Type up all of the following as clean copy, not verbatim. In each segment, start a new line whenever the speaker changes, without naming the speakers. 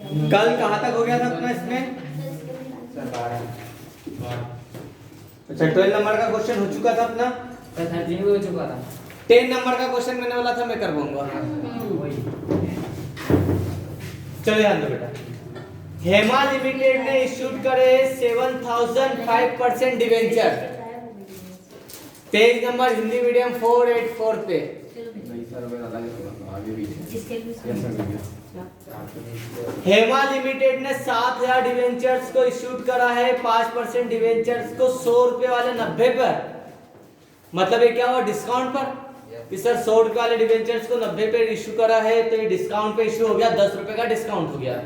कल कहाँ तक हो गया था अपना इसमें? अच्छा 12 नंबर का क्वेश्चन हो चुका था अपना,
13 हो चुका था।
10 नंबर का क्वेश्चन मैंने बोला था मैं कर दूंगा। चलो ध्यान दो बेटा, हेमा लिमिटेड ने इश्यूड करे 7005% debenture, page number Hindi medium 484 पे। हेमा लिमिटेड ने 7000 डिवेंचर्स को इश्यूड करा है 5% डिवेंचर्स को 100 रुपए वाले 90 पर, मतलब ये क्या हुआ डिस्काउंट पर कि सर 100 रुपए वाले डिवेंचर्स को 90 पे इश्यू करा है तो ये डिस्काउंट पे इश्यू हो गया, 10 रुपए का डिस्काउंट हो गया।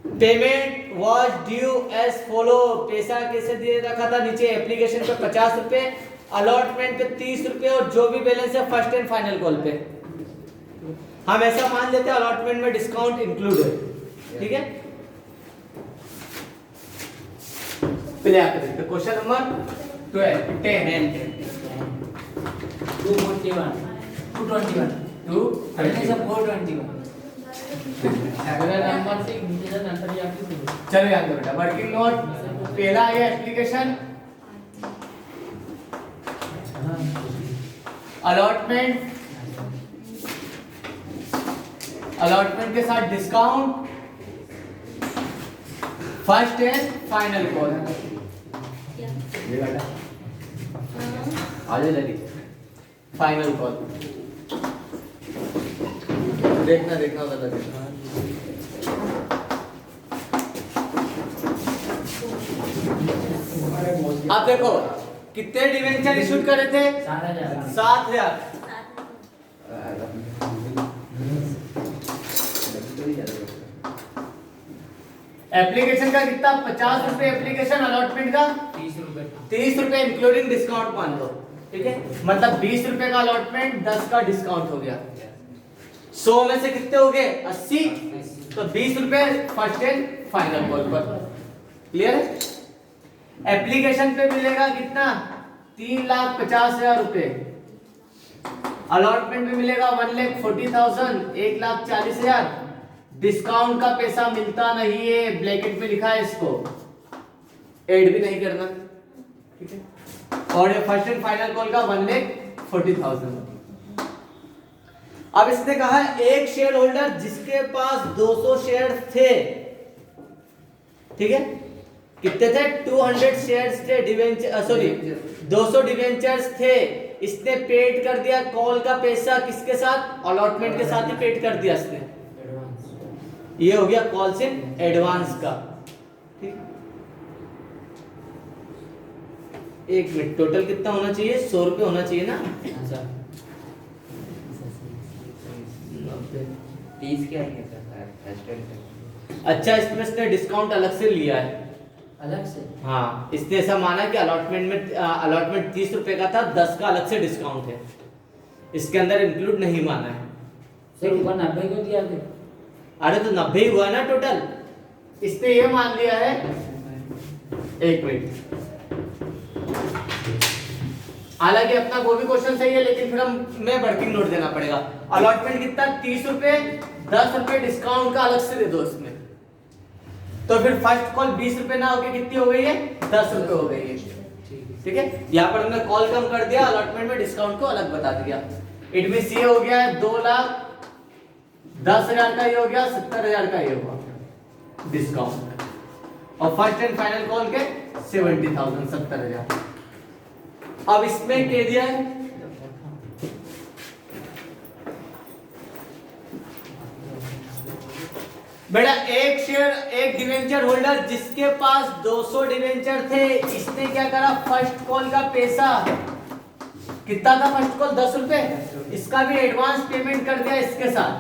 Payment was due as follow, पैसा कैसे दे रखा था नीचे, एप्लीकेशन पे 50 रुपए, अलॉटमेंट पे 30 रुपए और जो भी बैलेंस है फर्स्ट एंड फाइनल कॉल पे। हम ऐसा मान लेते हैं अलॉटमेंट में डिस्काउंट इंक्लूड है, ठीक है। पहले आते हैं क्वेश्चन नंबर 12 10
241 221 421 अगर नंबर से नीचे से नंतर ही आपकी सुनो।
चलो याद करो बेटा, वर्किंग नोट पहला है एप्लीकेशन, अलॉटमेंट, अलॉटमेंट के साथ discount, first and final call. आगे जल्दी फाइनल कॉल देखना देखना उधर देखना। अब देखो कितने डिवेंचर इशू करे थे? 7000। एप्लीकेशन का कितना? 50 रुपए एप्लीकेशन, अलॉटमेंट का 30 रुपए इंक्लूडिंग डिस्काउंट मान लो, ठीक है। मतलब 20 रुपए का अलॉटमेंट, 10 का डिस्काउंट हो गया। 100 में से कितने हो गए? 80, तो 20 रुपए फर्स्ट एंड फाइनल कॉल पर। क्लियर है? एप्लीकेशन पे मिलेगा कितना? 3,50,000 रुपए, अलॉटमेंट में मिलेगा 1,40,000, 1,40,000। डिस्काउंट का पैसा मिलता नहीं है, ब्रैकेट में लिखा है, इसको ऐड भी नहीं करना, ठीक है। और ये फर्स्ट एंड फाइनल कॉल का 1,40,000। अब इसने कहा एक शेयर होल्डर जिसके पास 200 शेयर थे, ठीक है, कितने थे? 200 शेयर्स थे, डिवेंचर सॉरी 200 डिवेंचर्स थे, इसने पेड कर दिया कॉल का पैसा किसके साथ? अलॉटमेंट के साथ ही पेड कर दिया इसने। ये हो गया कॉल्स इन एडवांस का, ठीक। एक मिनट, टोटल कितना होना चाहिए? 100 रुपए होना चाहिए ना?
30 क्या है सर?
अच्छा, इसमें इसने डिस्काउंट अलग से लिया है,
अलग से?
हाँ, इसने ऐसा माना कि अलॉटमेंट में अलॉटमेंट 30 रुपए का था, 10 का अलग से डिस्काउंट है, इसके अंदर इंक्लूड नहीं माना है।
सर ऊपर 90 क्यों दिया थे?
अरे तो 90 ही हुआ ना टोटल, इसने ये मान लिया है। एक मिनट, हालांकि अपना वो भी क्वेश्चन सही है, लेकिन फिर मैं वर्किंग नोट देना पड़ेगा। अलॉटमेंट कितना? 30 रुपए, 10 रुपए डिस्काउंट का अलग से दे दो इसमें, तो फिर फर्स्ट कॉल 20 रुपए ना होके कितनी हो गई है? 10 रुपए हो गई है, ठीक है। यहाँ पर हमने कॉल कम कर दिया, अलॉटमेंट में डिस्काउंट को अलग बता दिया। इट मींस ये हो गया है 2,10,000 का, ये हो गया 70,000 का, ये हुआ डिस्काउंट, और फर्स्ट एंड फाइनल कॉल के 70,000 70,000। अब इसमें कह दिया है बेटा एक शेयर, एक डिवेंचर होल्डर जिसके पास 200 डिवेंचर थे, इसने क्या करा? फर्स्ट कॉल का पैसा कितना था? फर्स्ट कॉल 10 रुपए, इसका भी एडवांस पेमेंट कर दिया इसके साथ,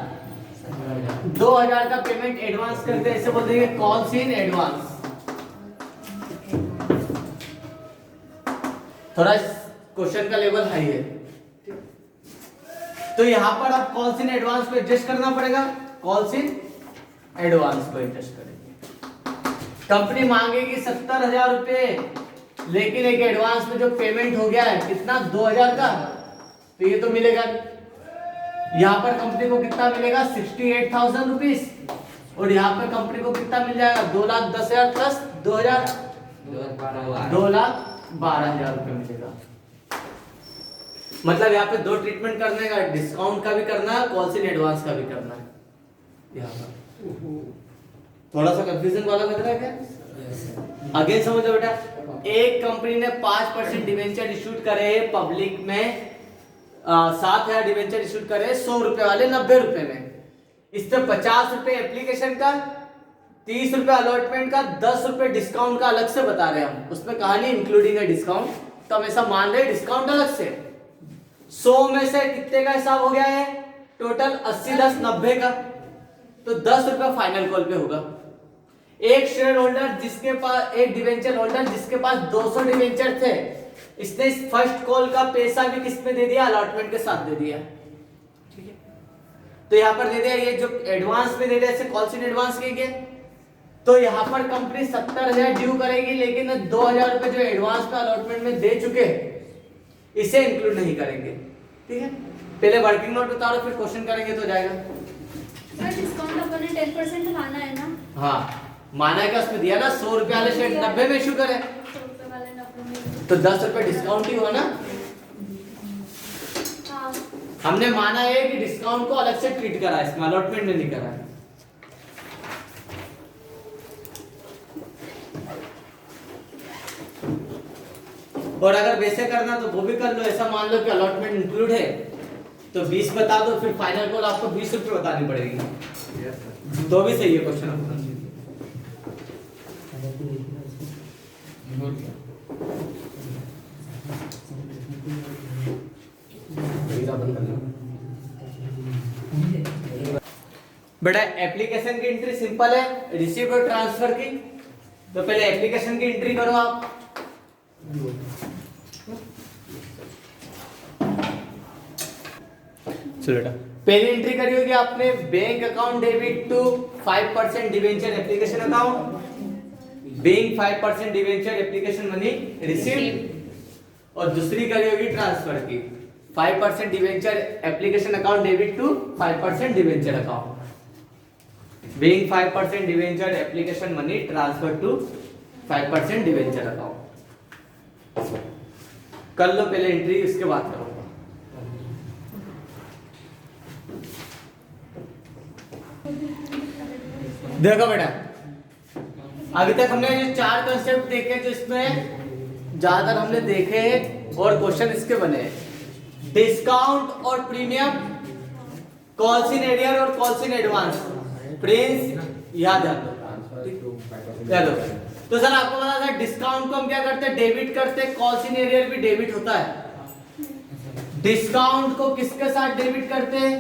2,000 का पेमेंट एडवांस कर दिया, इसे बोलते हैं कॉल्स इन एडवांस। थोड़ा क्वेश्चन का लेवल हाई है, तो यहां पर आप कॉल्स इन एडवांस को एडजस्ट करना पड़ेगा, कॉल्स इन एडवांस को एडजस्ट करेंगे। कंपनी मांगेगी 70,000 रुपए, लेकिन एक एडवांस में जो पेमेंट हो गया है कितना? 2,000 का, तो ये तो मिलेगा। यहां पर कंपनी को कितना मिलेगा? 68,000 रुपीस, और यहाँ पे कंपनी को कितना मिल जाएगा 2,10,000 प्लस 2,000 2,12,000 रुपये मिलेगा। मतलब यहाँ पे दो ट्रीटमेंट करने का, डिस्काउंट का भी करना है, कॉल्स इन एडवांस का भी करना है। यहाँ पर थोड़ा सा कंफ्यूजन वाला लग रहा है क्या? अगेन समझो बेटा, एक कंपनी ने 5% डिवेंचर इशूड करे पब्लिक में, 7,000 डिवेंचर इशूड करे 100 रुपए वाले 90 रुपए में। इससे 50 रुपए एप्लीकेशन का, 30 रुपए अलॉटमेंट का, 10 रुपए डिस्काउंट का अलग से बता रहे हैं हम। उसमें कहानी इंक्लूडिंग है डिस्काउंट, तो हम ऐसा मान रहे हैं डिस्काउंट अलग से। 100 में से कितने का हिसाब हो गया है? टोटल 80, 10, 90 का, तो 10 रुपए फाइनल कॉल पे होगा। एक शेयर होल्डर जिसके पास, एक डिवेंचर होल्डर जिसके पास 200 डिवेंचर थे, इसने फर्स्ट कॉल का पैसा भी किस में दे दिया? अलॉटमेंट के साथ दे दिया। ठीक है, तो यहां पर दे दिया, ये जो एडवांस में दे दिया, इसे कॉल्स इन एडवांस कहेंगे। तो यहां पर कंपनी 70,000 ड्यू करेगी, लेकिन 2,000 रुपए जो एडवांस पे अलॉटमेंट में दे चुके, इसे इंक्लूड नहीं करेंगे। ठीक है, पहले वर्किंग नोट उतारो, फिर क्वेश्चन करेंगे तो जाएगा।
सर डिस्काउंट अपन ने 10% माना है ना?
हाँ, माना है क्या? उसमें दिया ना 100 रुपए वाले शेयर 90 में इशू करे,
100 रुपए वाले 90 में,
तो 10 रुपए डिस्काउंट ही हुआ ना।
हाँ
हमने माना है कि डिस्काउंट को अलग से ट्रीट करा है, इसमें अलॉटमेंट में नहीं करा है। और अगर वैसे करना तो वो भी कर लो, ऐसा मान लो कि अलॉटमेंट इंक्लूड है तो 20 बता दो, फिर फाइनल कॉल आपको 20 रुपए बतानी पड़ेगी, तो भी सही है क्वेश्चन। बेटा एप्लीकेशन की एंट्री सिंपल है, रिसीव और ट्रांसफर की। तो पहले एप्लीकेशन की एंट्री करो आप। चलो बेटा, पहली एंट्री करी होगी आपने, bank account debit to 5% debenture application account, bank 5% debenture application money receive. और दूसरी करी होगी ट्रांसफर की, 5% debenture application account debit to 5% debenture account, bank 5% debenture application money transfer to 5% debenture account. कर लो पहले एंट्री, उसके बाद करो। देखो बेटा, अभी तक हमने ये 4 कंसेप्ट देखे जो इसमें ज्यादातर हमने देखे हैं और क्वेश्चन इसके बने हैं। डिस्काउंट और प्रीमियम, कॉल्स इन एरियर और कॉल्स इन एडवांस। प्रिंस याद रखो, तो सर आपको पता था डिस्काउंट को हम क्या करते हैं? डेबिट करते हैं, कॉल्स इन एरियर भी डेबिट होता है। डिस्काउंट को किसके साथ डेबिट करते हैं?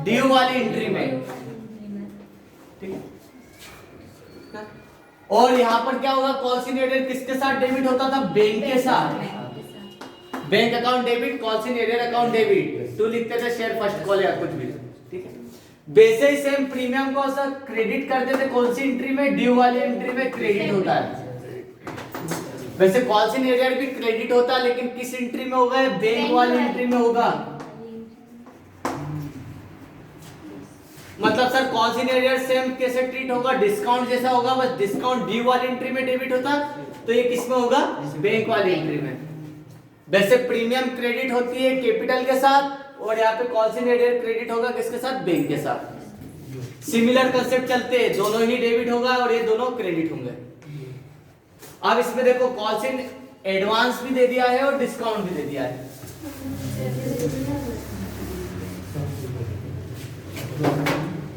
ड्यू वाली एंट्री में। ठीक है, और यहाँ पर क्या होगा? कॉल्स इन एरियर किसके साथ डेबिट होता था? बैंक के साथ। Bank account debit, calls in arrear account debit, to लिखते थे शेयर फर्स्ट कॉल या कुछ भी। ठीक है, वैसे ही सेम प्रीमियम को सर क्रेडिट करते थे, कौन सी एंट्री में? ड्यू वाली एंट्री में क्रेडिट होता है। वैसे कॉल्स इन एरियर भी क्रेडिट होता है, लेकिन किस एंट्री में होगा? बैंक वाली एंट्री में होगा। मतलब sir calls in arrear same कैसे ट्रीट होगा? डिस्काउंट जैसा होगा, बस डिस्काउंट ड्यू वाली एंट्री में डेबिट होता, तो ये किस में होगा? बैंक वाली एंट्री में। वैसे प्रीमियम क्रेडिट होती है कैपिटल के साथ, और यहाँ पे कॉल्स इन एरियर क्रेडिट होगा किसके साथ? बैंक के साथ। सिमिलर कंसेप्ट चलते हैं, दोनों ही डेबिट होगा और ये दोनों क्रेडिट होंगे। अब इसमें देखो कॉल्स इन एडवांस भी दे दिया है और डिस्काउंट भी दे दिया है।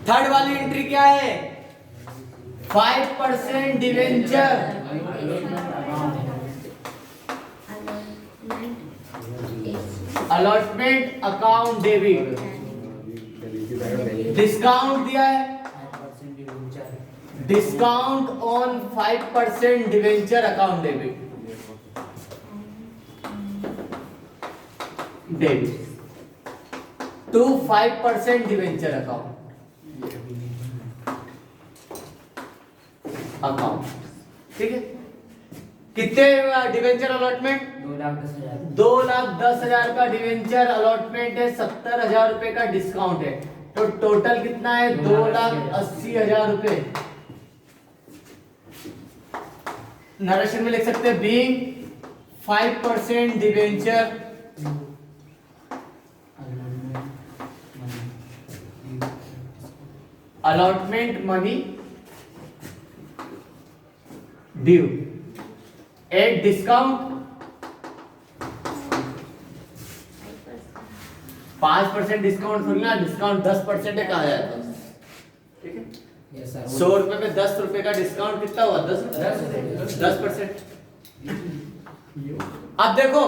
थर्ड वाली एंट्री क्या है? 5% debenture allotment account debit. Discount दिया है, discount on 5% debenture account debit, to 5% debenture account. ठीक है, कितने डिवेंचर अलॉटमेंट? 2,10,000 का डिवेंचर अलॉटमेंट है, 70,000 रुपए का डिस्काउंट है। तो टोटल कितना है? 2,80,000 रुपए। नरेशन में लिख सकते हैं being 5% debenture allotment money due at discount 5% discount थोड़ी ना, डिस्काउंट 10% है, कहा जाता है। ठीक है,
यस सर।
100 रुपए में 10 रुपए का डिस्काउंट कितना हुआ? 10%। अब देखो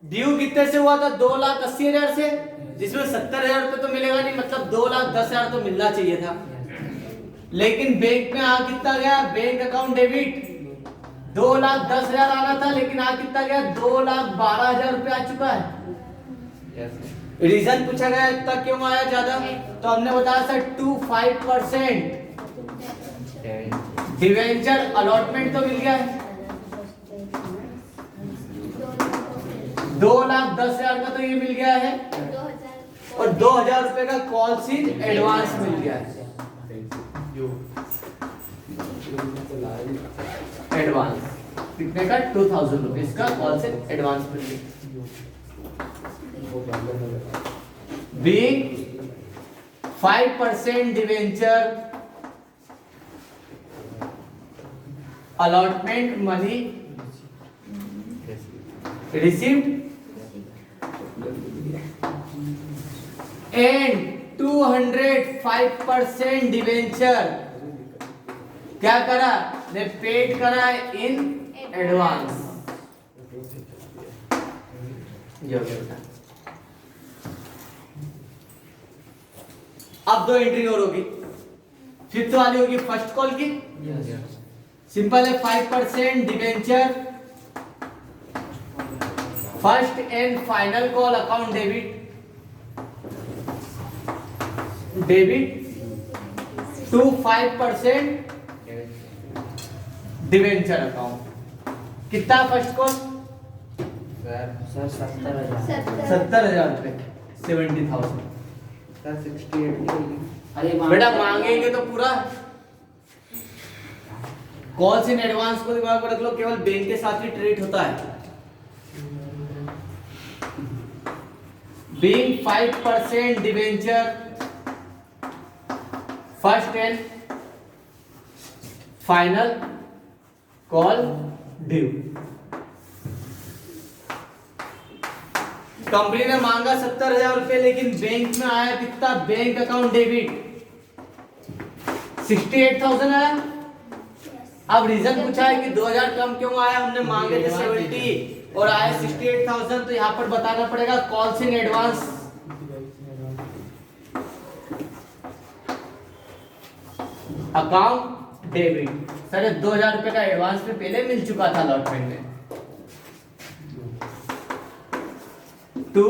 ड्यू कितने से हुआ था? 2,80,000 से, जिसमें 70,000 रुपए तो मिलेगा नहीं, मतलब 2,10,000 तो मिलना चाहिए था। लेकिन बैंक में आ कितना गया? बैंक अकाउंट डेबिट 2,10,000 आना था, लेकिन आ कितना गया? 2,12,000 रुपए आ चुका है। रीजन पूछा गया इतना क्यों आया ज्यादा, तो हमने बताया सर 5% डिवेंचर अलॉटमेंट तो मिल गया है, 2,10,000 का तो ये मिल गया है,
2,000
और 2,000 रुपए का कॉल्स इन एडवांस मिल गया है। एडवांस कितने का? 2,000 रुपीज का कॉल्स इन एडवांस मिल गया। Being 5% debenture allotment money received and 205% debenture क्या करा? ने पेड करा इन एडवांस। ये हो गया। अब दो एंट्री और होगी, फिफ्थ वाली होगी फर्स्ट कॉल की। सिंपल है, 5% debenture first and final call account debit to 5% debenture account. कितना फर्स्ट कॉल?
सर 70,000।
70,000 रुपए, 70,000।
सर 68 की होगी। अरे
बेटा मांगेंगे तो पूरा। कॉल्स इन एडवांस को दिमाग में रख लो, केवल बैंक के साथ ही ट्रीट होता है। Being 5% debenture first and final call due. Company ने मांगा 70,000 रुपए, लेकिन बैंक में आया कितना? बैंक अकाउंट डेबिट 68,000 आया। अब रीजन पूछा है कि 2,000 कम क्यों आया? हमने मांगे थे 70 और आया 68,000, तो यहाँ पर बताना पड़ेगा calls in advance. Account debit sir 2,000 रुपए का एडवांस में पहले मिल चुका था अलॉटमेंट में। To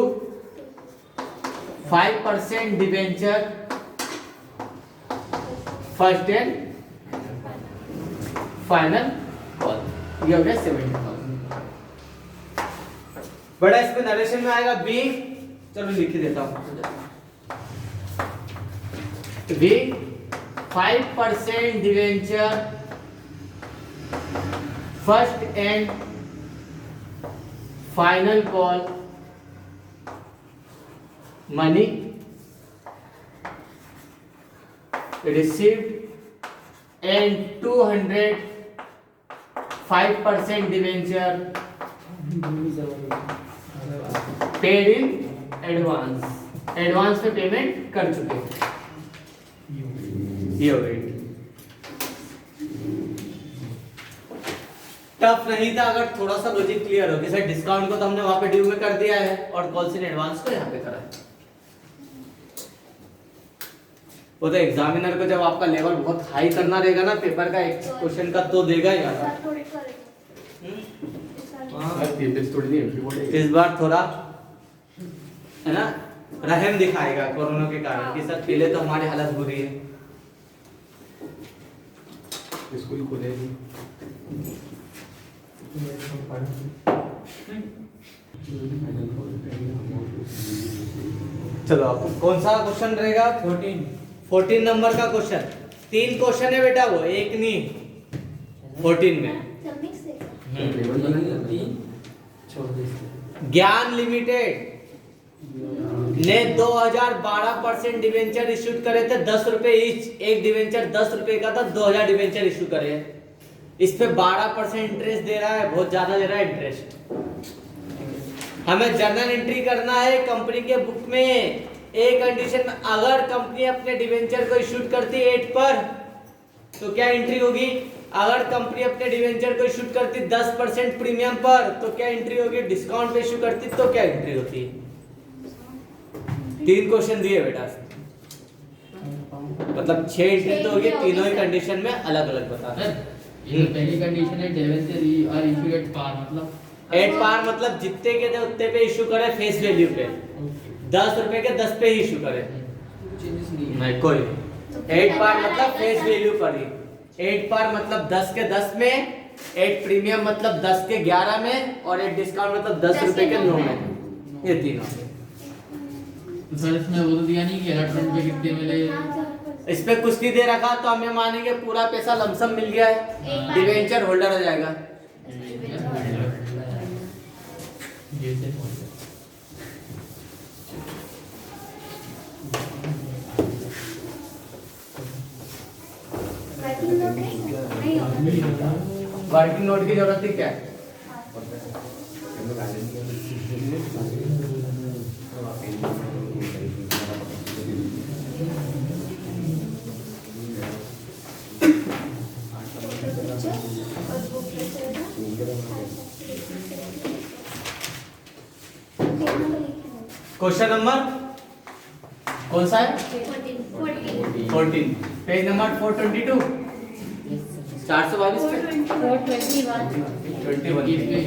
5% debenture first and final call, ये हो गया 70,000। बड़ा इसमें नरेशन में आएगा बी, चलो लिख ही देता हूं। B 5% debenture first and final call money received and 205% debenture paid in advance। Advance पे पेमेंट कर चुके हैं। ये हो गई। टफ नहीं था अगर थोड़ा सा लॉजिक क्लियर हो कि सर डिस्काउंट को तो हमने वहां पे ड्यू में कर दिया है और कॉल्स इन एडवांस को यहाँ पे करा है। वो तो एग्जामिनर को जब आपका लेवल बहुत हाई करना रहेगा ना पेपर का, एक क्वेश्चन का तो देगा ही यार। इस बार थोड़ा है ना रहम दिखाएगा कोरोना के कारण कि सर पहले तो हमारी हालत बुरी है। स्कूल खुले चलो आप कौन सा क्वेश्चन रहेगा? 14 नंबर का क्वेश्चन। 3 क्वेश्चन है बेटा, वो एक नहीं 14 में।
सब मिक्स है।
ज्ञान लिमिटेड ने 2012% डिवेंचर इश्यूड करे थे, 10 रुपए ईच। एक डिवेंचर 10 रुपए का था, 2000 डिवेंचर इश्यू करे। इस पे 12% इंटरेस्ट दे रहा है, बहुत ज्यादा दे रहा है इंटरेस्ट। हमें जर्नल एंट्री करना है कंपनी के बुक में। एक कंडीशन में, अगर कंपनी अपने डिवेंचर को इश्यूड करती 8 पर तो क्या एंट्री होगी? अगर कंपनी अपने डिवेंचर को इश्यूड करती 10% प्रीमियम पर तो क्या एंट्री होगी? डिस्काउंट पे इश्यू करती तो क्या एंट्री होती? 3 क्वेश्चन दिए बेटा, मतलब 6 एंट्री तो होगी, तीनों ही कंडीशन में अलग अलग बताना है।
पहली कंडीशन है debenture are issue at par, मतलब
8 पार मतलब जितने के थे उतने पे इश्यू करे, फेस वैल्यू पे। 10 रुपए के 10 पे ही इश्यू करे, नहीं कोई। 8 पार मतलब फेस वैल्यू पर ही। 8 पार मतलब 10 के 10 में, 8 प्रीमियम मतलब 10 के 11 में, और 8 डिस्काउंट मतलब 10 रुपए के 9 में। ये तीनों।
सर इसमें वो तो दिया नहीं कि अलॉटमेंट पे कितने मिले।
इस पे कुछ नहीं दे रखा तो हमें मानेंगे पूरा पैसा लमसम मिल गया है, डिवेंचर होल्डर हो जाएगा।
वर्किंग नोट नहीं होगा।
वर्किंग नोट की जरूरत ही क्या है? क्वेश्चन नंबर कौन सा है? 14, पेज नंबर 422, 422 पे 421।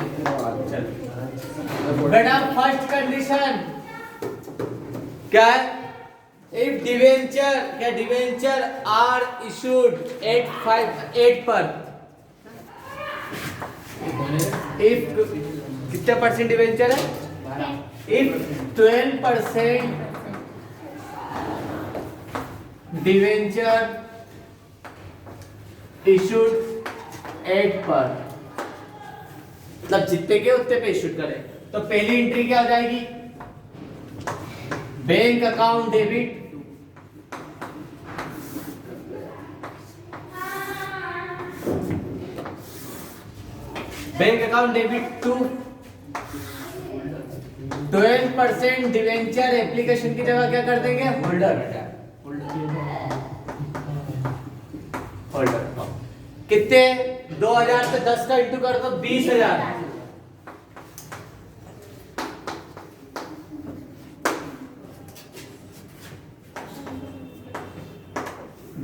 बेटा फर्स्ट कंडीशन क्या है? इफ डिवेंचर आर इशूड 8 पर, इफ कितने परसेंट डिवेंचर है? If 12% डिवेंचर issued 8 पर, मतलब जितने के उतने पे इश्यूड करें, तो पहली एंट्री क्या हो जाएगी? Bank account debit to 12% debenture application की जगह क्या कर देंगे? होल्डर। कितने? 2000 पे 10 का इंटू कर दो, 20,000।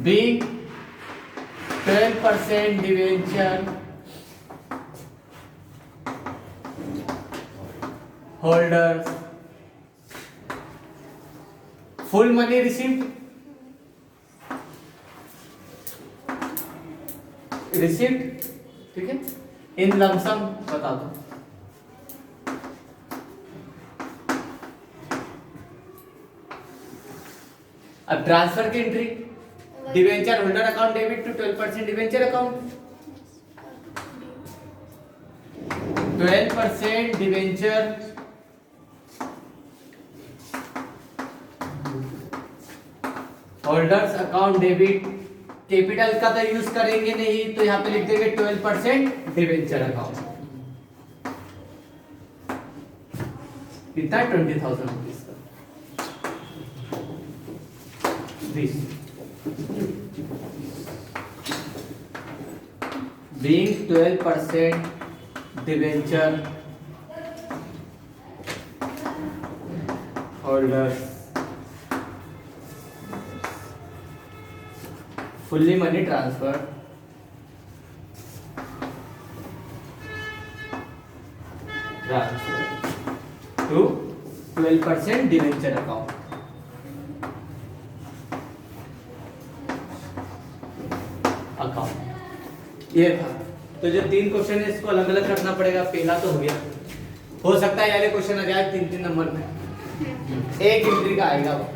Being 12% debenture holders, full money received, ठीक है, इन लमसम बता दो। अब ट्रांसफर की entry, debenture holder account debit to 12% debenture account, 12% debenture holders account debit. Capital का तो यूज करेंगे नहीं तो यहां पे लिख देंगे 12% डिवेंचर अकाउंट। कितना? 20,000 रुपीज का। Being 12% debenture holders, fully money transfer to 12% debenture account. ये था। तो जो 3 क्वेश्चन है इसको अलग अलग करना पड़ेगा। पहला तो हो गया, हो सकता है ये क्वेश्चन आ जाए 3-3 नंबर में, एक एंट्री का आएगा वो।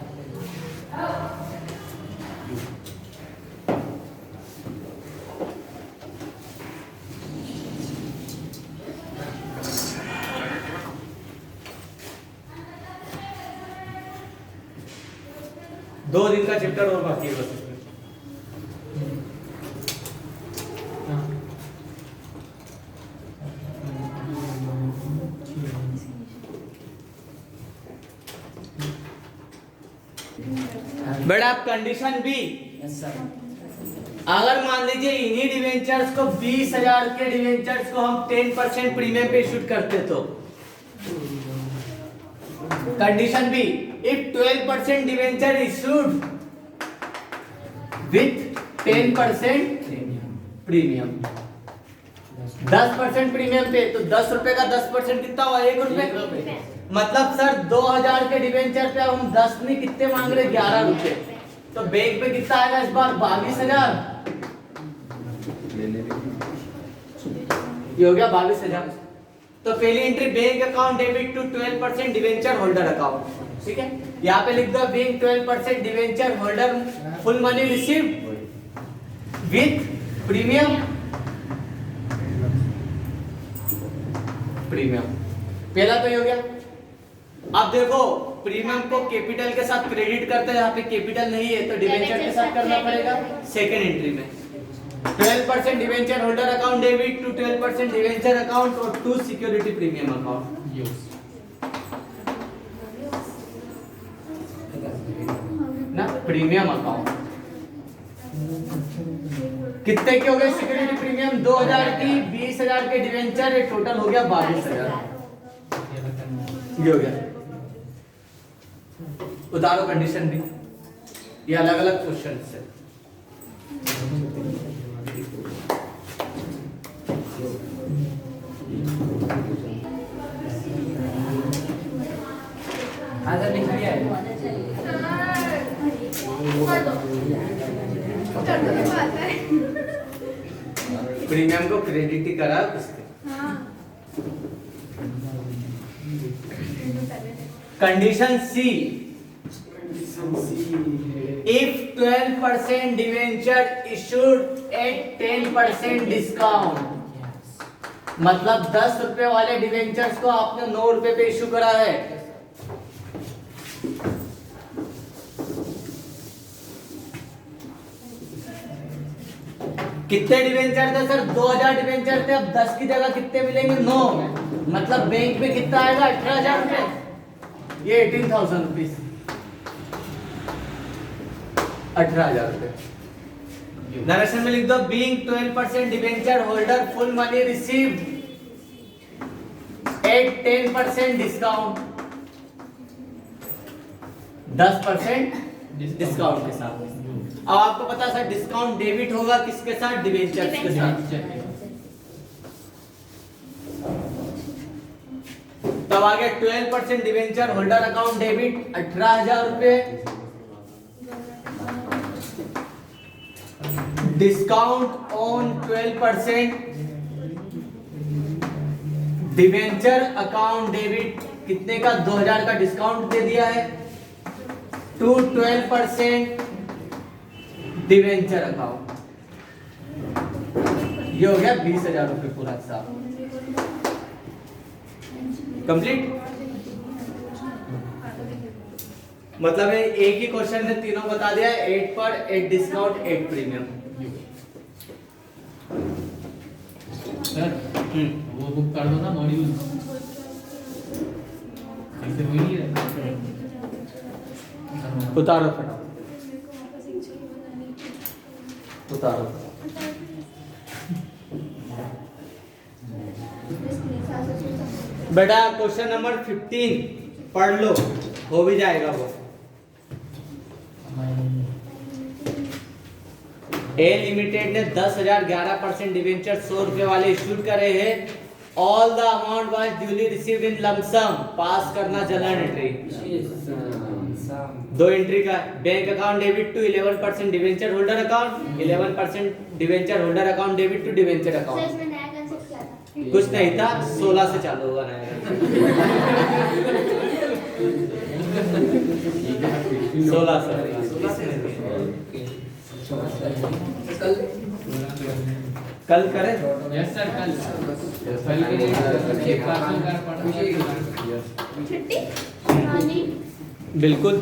दो दिन का चैप्टर और बाकी है बस इसमें। बट आप कंडीशन बी,
यस सर।
अगर मान लीजिए इन्हीं डिवेंचर्स को 20,000 के डिवेंचर्स को हम 10% प्रीमियम पे इशू करते तो condition B, if 12% debenture issued with 10% premium, 10% premium पे, तो 10 रुपए का 10% कितना हुआ? 1 रुपए। मतलब सर 2000 के डिवेंचर पे हम 10 में कितने मांग रहे? 11 रुपए। तो बैंक पे कितना आएगा इस बार? 22,000। ये हो गया 22,000। तो पहली entry bank account debit to 12% debenture holder account, ठीक है। यहाँ पे लिख दो bank 12% debenture holder full money receive with premium, premium पहला तो ये हो गया। अब देखो प्रीमियम को कैपिटल के साथ क्रेडिट करते हैं, यहाँ पे कैपिटल नहीं है तो डिवेंचर के साथ करना पड़ेगा। सेकेंड एंट्री में 12% debenture holder account debit to 12% debenture account और टू सिक्योरिटी प्रीमियम अकाउंट ना, प्रीमियम अकाउंट कितने के हो गए? सिक्योरिटी प्रीमियम 2000 की, 20,000 के डिवेंचर, टोटल हो गया 22,000। ये हो गया। उतारो कंडीशन भी, ये अलग अलग क्वेश्चन है।
आधा लिख लिया है।
प्रीमियम को क्रेडिट ही करा उसके। Condition C, if 12% debenture issued at 10% discount, मतलब 10 रुपए वाले डिवेंचर्स को आपने 9 रुपए पे इशू करा है। कितने डिवेंचर थे सर? 2000 डिवेंचर थे। अब 10 की जगह कितने मिलेंगे? 9। मतलब बैंक में कितना आएगा? 18,000 रुपए। ये 18,000 रुपीज, 18,000 रुपए। नरेशन में लिख दो being 12% debenture holder full money received at 10% discount, 10% discount के साथ। अब आपको पता है सर डिस्काउंट डेबिट होगा किसके साथ? डिवेंचर्स के साथ। तब आगे 12% डिवेंचर होल्डर अकाउंट डेबिट 18,000 रुपए, discount on 12% debenture account debit कितने का? 2000 का डिस्काउंट दे दिया है टू 12% डिवेंचर अकाउंट। ये हो गया 20,000 रुपए पूरा हिसाब कंप्लीट। मतलब एक ही क्वेश्चन में तीनों बता दिया, 8 पर 8 डिस्काउंट 8 प्रीमियम।
सर वो बुक कर दो ना मॉड्यूल, ऐसे हो ही नहीं रहा।
उतारो फटाफट, उतारो। बेटा क्वेश्चन नंबर 15 पढ़ लो, हो भी जाएगा वो। ए लिमिटेड ने 10,000 11% डिवेंचर 100 रुपए वाले इश्यूड करे हैं। All the amount was duly received in lump sum. Pass करना जर्नल एंट्री। दो एंट्री का bank account debit to 11% debenture holder account, 11% debenture holder account debit to debenture account. कुछ नहीं था, 16 से चालू हुआ नया 16 से कल करें।
यस सर, कल के लिए एक पार्सल कर पड़ा।
छुट्टी रानी
बिल्कुल।